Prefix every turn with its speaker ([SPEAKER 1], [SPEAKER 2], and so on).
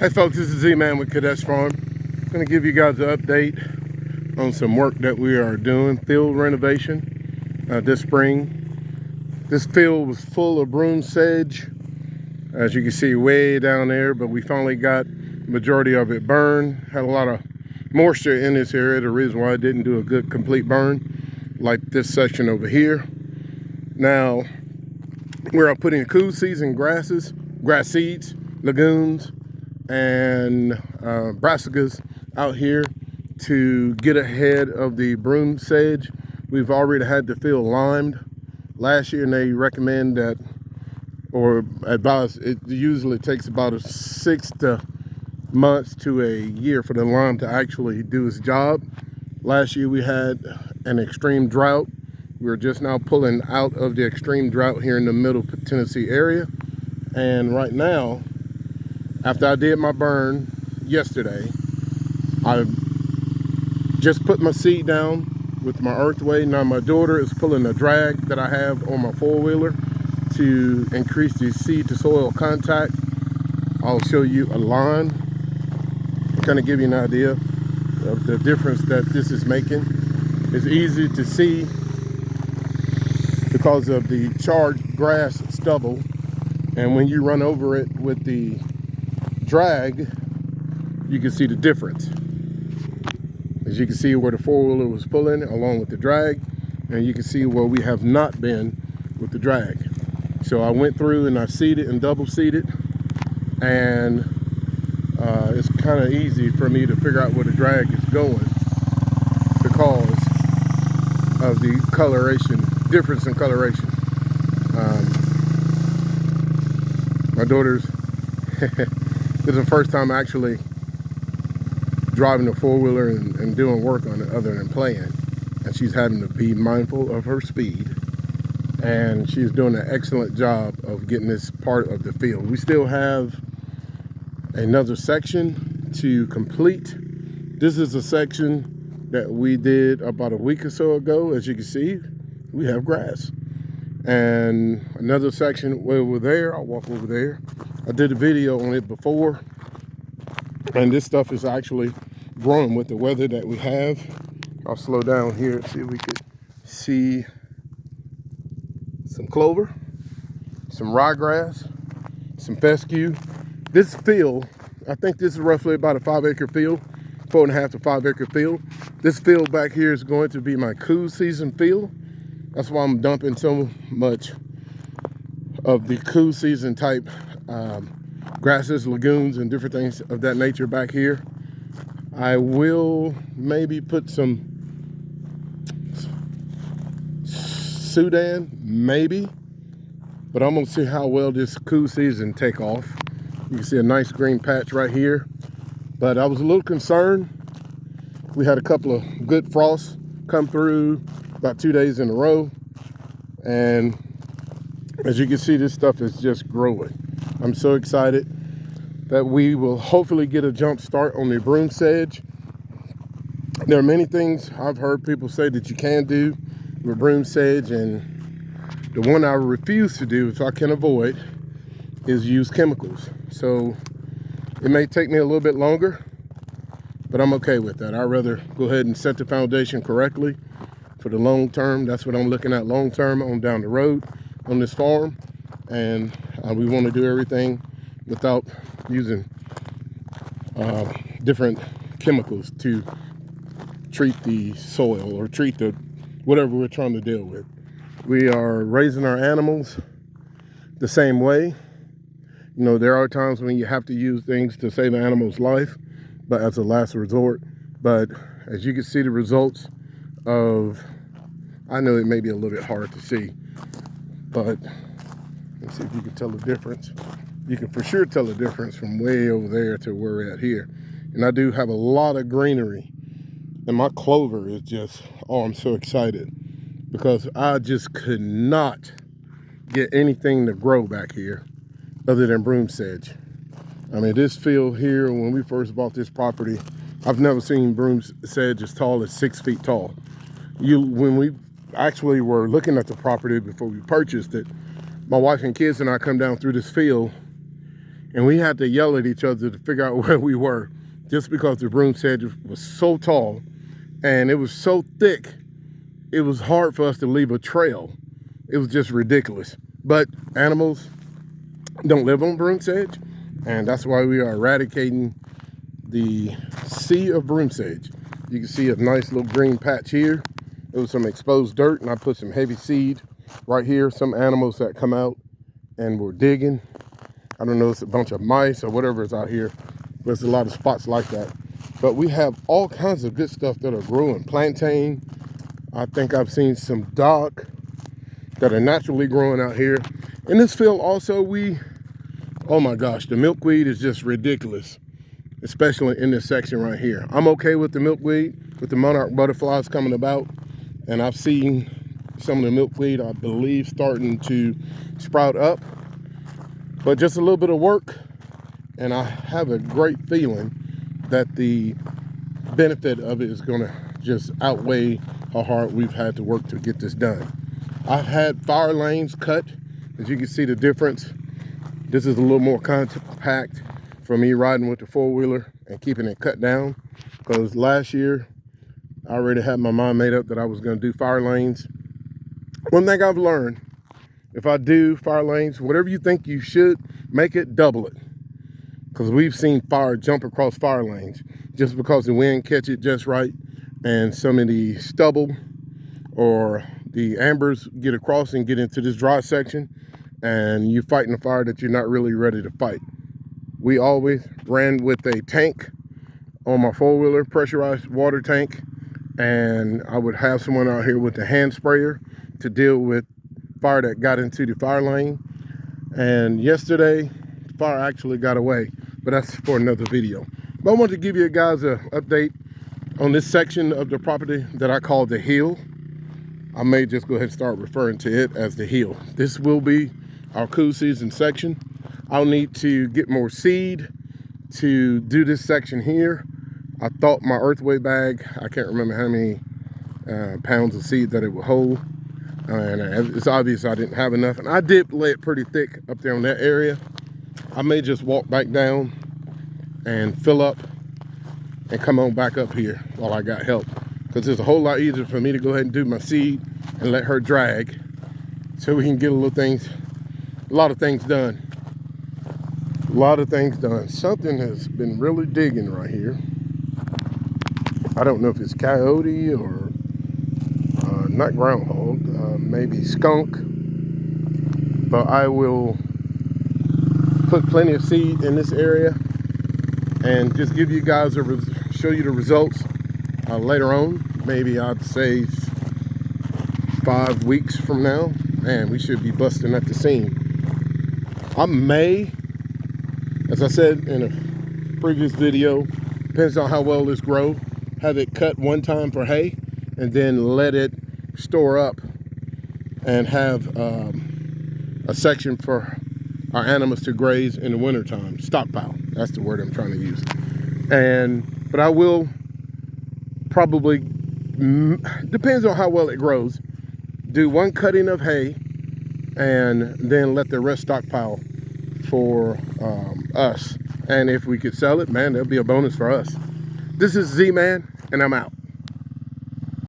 [SPEAKER 1] Hey folks, this is Z-Man with Kadesh Farm. I'm going to give you guys an update on some work that we are doing, field renovation this spring. This field was full of broom sedge, as you can see way down there, but we finally got the majority of it burned. Had a lot of moisture in this area, the reason why I didn't do a good complete burn, like this section over here. Now, we're putting cool season grasses, grass seeds, legumes, and brassicas out here to get ahead of the broom sedge. We've already had the field limed last year, and they recommend that, or advise, it usually takes about 6 months to a year for the lime to actually do its job. Last year we had an extreme drought. We're just now pulling out of the extreme drought here in the middle Tennessee area, and right now, after I did my burn yesterday, I just put my seed down with my earthway. Now my daughter is pulling a drag that I have on my four-wheeler to increase the seed to soil contact. I'll show you a line, kind of give you an idea of the difference that this is making. It's easy to see because of the charred grass stubble, and when you run over it with the drag, you can see the difference. As you can see where the four-wheeler was pulling along with the drag, and you can see where we have not been with the drag. So I went through and I seeded and double seeded, and it's kind of easy for me to figure out where the drag is going because of the coloration, difference in coloration. My daughter's this is the first time actually driving a four-wheeler and doing work on it other than playing. And she's having to be mindful of her speed. And she's doing an excellent job of getting this part of the field. We still have another section to complete. This is a section that we did about a week or so ago. As you can see, we have grass. And another section over there, I'll walk over there. I did a video on it before, and this stuff is actually growing with the weather that we have. I'll slow down here and see if we could see some clover, some ryegrass, some fescue. This field, I think this is roughly about a 5-acre field, 4.5 to 5 acre field. This field back here is going to be my cool season field. That's why I'm dumping so much of the cool season type grasses, legumes, and different things of that nature back here. I will maybe put some Sudan, maybe, but I'm gonna see how well this cool season take off. You can see a nice green patch right here, but I was a little concerned. We had a couple of good frosts come through about 2 days in a row, and as you can see, this stuff is just growing. I'm so excited that we will hopefully get a jump start on the broom sedge. There are many things I've heard people say that you can do with broom sedge, and the one I refuse to do, if I can avoid, is use chemicals. So it may take me a little bit longer, but I'm okay with that. I'd rather go ahead and set the foundation correctly for the long term. That's what I'm looking at long term on down the road on this farm, and we want to do everything without using different chemicals to treat the soil or treat the whatever we're trying to deal with. We are raising our animals the same way. You know, there are times when you have to use things to save an animal's life, but as a last resort. But as you can see the results of, I know it may be a little bit hard to see, but let's see if you can tell the difference. You can for sure tell the difference from way over there to where we're at here. And I do have a lot of greenery, and my clover is just, oh, I'm so excited because I just could not get anything to grow back here other than broom sedge. I mean, this field here, when we first bought this property, I've never seen broom sedge as tall as 6 feet tall. When we actually were looking at the property before we purchased it, my wife and kids and I come down through this field, and we had to yell at each other to figure out where we were, just because the broom sedge was so tall and it was so thick. It was hard for us to leave a trail. It was just ridiculous. But animals don't live on broom sedge, and that's why we are eradicating the sea of broom sedge. You can see a nice little green patch here. It was some exposed dirt, and I put some heavy seed right here. Some animals that come out and were digging. I don't know, it's a bunch of mice or whatever is out here. There's a lot of spots like that. But we have all kinds of good stuff that are growing. Plantain. I think I've seen some dock that are naturally growing out here. In this field also, oh my gosh, the milkweed is just ridiculous, especially in this section right here. I'm okay with the milkweed, with the monarch butterflies coming about, and I've seen some of the milkweed, I believe, starting to sprout up. But just a little bit of work, and I have a great feeling that the benefit of it is gonna just outweigh how hard we've had to work to get this done. I've had fire lanes cut. As you can see the difference, this is a little more compact for me riding with the four-wheeler and keeping it cut down, because last year I already had my mind made up that I was going to do fire lanes. One thing I've learned, if I do fire lanes, whatever you think you should, make it, double it, because we've seen fire jump across fire lanes just because the wind catch it just right, and some of the stubble or the ambers get across and get into this dry section, and you're fighting a fire that you're not really ready to fight. We always ran with a tank on my four-wheeler, pressurized water tank, and I would have someone out here with a hand sprayer to deal with fire that got into the fire lane. And yesterday, the fire actually got away, but that's for another video. But I wanted to give you guys an update on this section of the property that I call the hill. I may just go ahead and start referring to it as the hill. This will be our cool season section. I'll need to get more seed to do this section here. I thought my earthway bag, I can't remember how many pounds of seed that it would hold. And it's obvious I didn't have enough. And I did lay it pretty thick up there in that area. I may just walk back down and fill up and come on back up here while I got help. Because it's a whole lot easier for me to go ahead and do my seed and let her drag, so we can get a lot of things done. A lot of things done. Something has been really digging right here. I don't know if it's coyote or not groundhog, maybe skunk. But I will put plenty of seed in this area and just give you guys show you the results later on. Maybe I'd say 5 weeks from now, and we should be busting at the seam. I may, as I said in a previous video, depends on how well this grows, have it cut one time for hay and then let it store up and have a section for our animals to graze in the wintertime. Stockpile, that's the word I'm trying to use. But I will probably, depends on how well it grows, do one cutting of hay and then let the rest stockpile for us. And if we could sell it, man, that'll be a bonus for us. This is Z-Man, and I'm out.